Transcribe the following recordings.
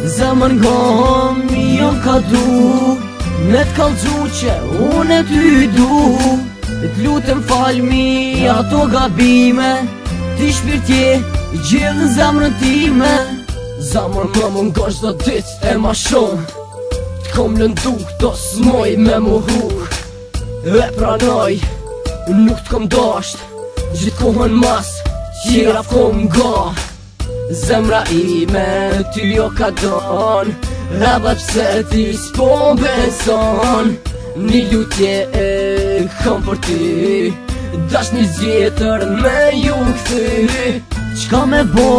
Zemër nga jom ka du me t'kallzu që unë e ty du. T'lutem falmi ato gabime, ti shpirtje i gjithë në zemrën time. Zemër më mungosh do dit e ma shumë, t'kom lëndu këto s'moj me muhu. E pranoj, nuk t'kom dasht, gjithë kohën mas, qira f'kom nga. Zemra ime ty jo ka don, edhe pse ti s'po beson. Një lutje e kam për ty, dash një zjetër me ju këthy. Qka me bo,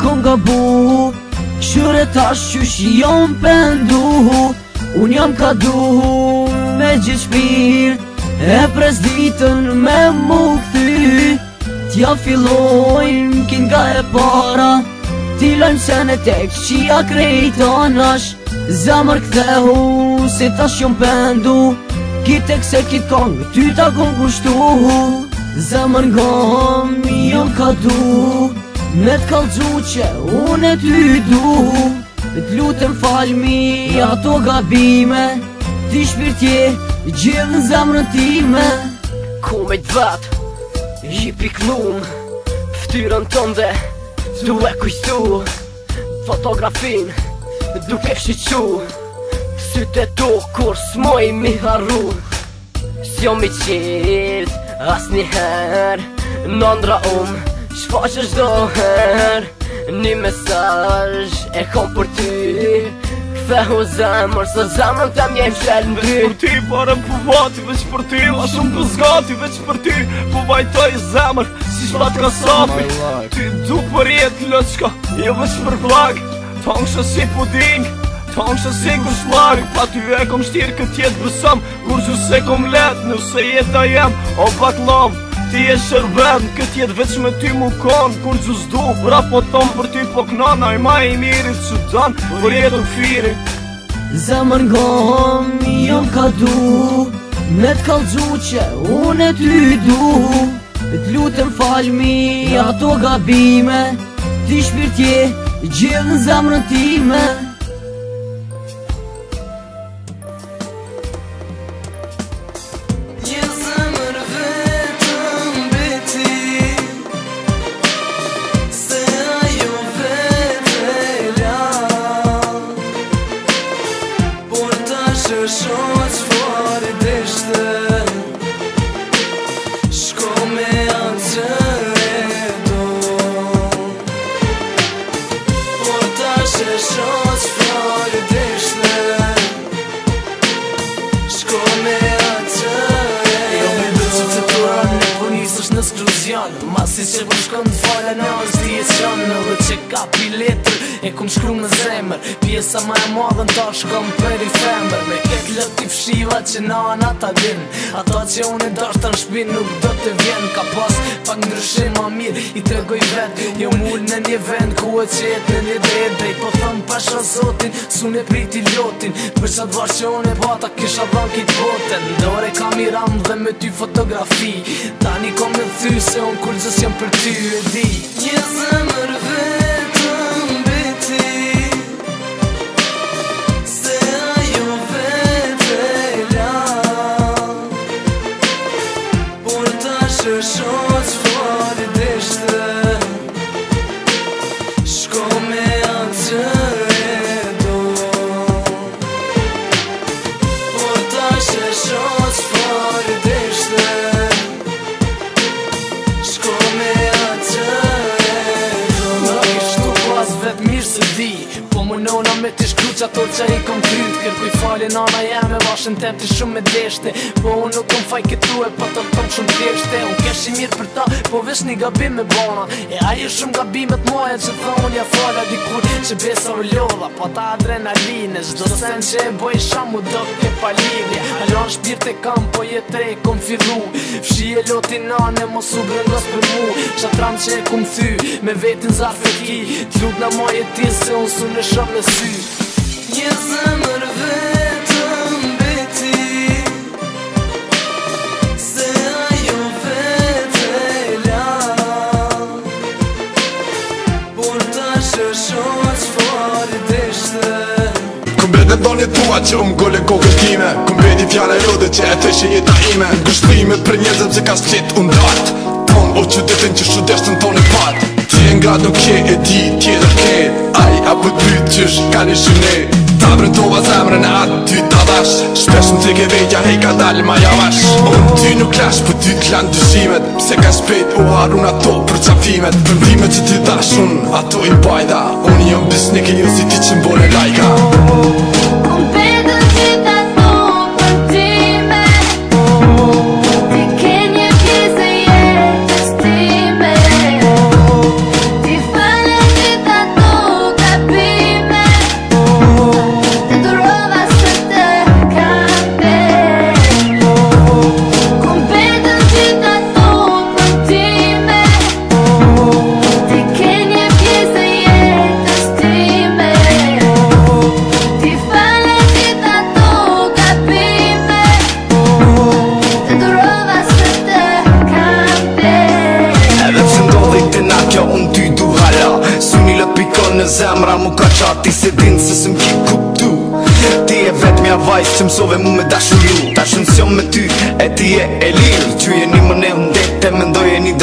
kom gabu, shure tash qysh jom pendu. Unë jam ka du me gjithë shpirt, e pres ditën me mu këthy. T'ja fillojmë kin nga e para, ti lojmë sen e tek qia krejta nash. Zemër kthehu si tash jom pendu, kitek se kit kongë ty ta kom kushtu. Zemër nga jom ka du me t'kallzu që unë e ty du. T'lutem falmi ato gabime, ti shpirtje gjithë në zemrën time. Kumejt vet i piknum, ftyrën tënde du e kujtu. Fotografin duke shqyqu, syte tu kur s'moj mi harru. S'jo mi qirt as njëher, nëndra shfaqe shdo her. Një mesazh e kom për ty, kthehu zemër se zemrën të mjem shelë në ty. Veç për ty, parem për vati, veç për ty, ma shumë për zgati, veç për ty. Po vajtoj zemër, si shpat ka sapi, ty du për jetë lëqka, jo veç për vlag. Tong shë si puding, tong shë si kushlag, pa ty e kom shtirë këtë jetë bësëm, kur gju se kom letë, nëse jeta jem, o pak lam. Ti e shërben, këtë jetë veç me ty mu kon, kur gju s'du, bra po tom për ty po knana, i ma i mirit që dan, për jetë u firi. Zemër nga jom ka du me t'kallzu që unë e ty du. T'lutem falmi ato gabime, ti shpirtje gjithë në zemrën time. Shoq fare deshte, shko me atë e do. Por tash e shoq fare deshte, shko me atë e do. Jo me do që të turan në po nisësh në skruzion, masi që po shkon të fale në është dhjetë qanë. Dhe që ka pi letër e kum shkru me zemër, pjesa ma e madhën ta shkom për i femër. Me ketë lëti fshiva që nana ta din, ata që unë i dashtë të në shpin nuk do të vjen. Ka pas pak ndryshim ma mirë, i tregoj vetë, jo mull në një vend ku e qetë në një drejt. Po thëmë pasha zotin, sun e priti lotin, për qatë varë që unë e pata kisha dhan kitë boten. Dore kam i ram dhe me ty fotografi, tani kom me thy se unë kur gjës jam për ty e di. Një zemër vetëm beti, se ajo vete e la. Por tash e shoq fare deshte, shko me atë e do. Por tash e shoq fare deshte, shko me atë e do. Në ishtu pas vetë mirë se di, po më nona me t'i shkru që ato që i kom kryt. Kërkuj fali nana jeme, vashën tem t'i shumë me deshte, po unë nuk kom faj këtu e po të tom shumë tjeshte. Unë kesh i mirë për ta, po vesh një gabim me bona, e aje shumë gabimet moja që tha unë ja fala dikur që besa u lodha. Po ta adrenaline, zdo sen që e boj shamu do ke pa lidhje. Alon shpirt e kam, po jetë e kom fillu, fshi e loti nane mos u grëngos për mu. Shatram që e kum thy, me vetin zarf e ki, t'lut na moje ti se unë su në shëm në sy. Një zemër vetëm beti, se ajo vete e la. Por tash e shoq qëfar i deshte. Kumbet e donje tua që gole kokën time. Kumbeti fjala e rode që e të që jeta ime. Gështrimet për njerëzëm që ka s'qit undat. Ton o qytetin që shudeshtën ton e pat. Që e ngrad nuk ke e di tjetër ke. Aj apo ty qysh ka një shyne. Ta brëndova zemrën e atë ty t'adash. Shpesh më të ke vejtja hej ka dalë ma javash. Unë ty nuk lash për ty t'lan dyshimet. Pse ka shpejt u harun ato për qafimet. Përndimet që ty dash unë ato i bajda. Unë jom bisnike jo si ti që mbore lajka. Në zemra mu ka qati se din se s'm ki kuptu. Ti e vet mja vajs që mësove mu me dashuru. Ta shënësion me ty e ti e lirë. Që jeni më ne ndete me ndoj e një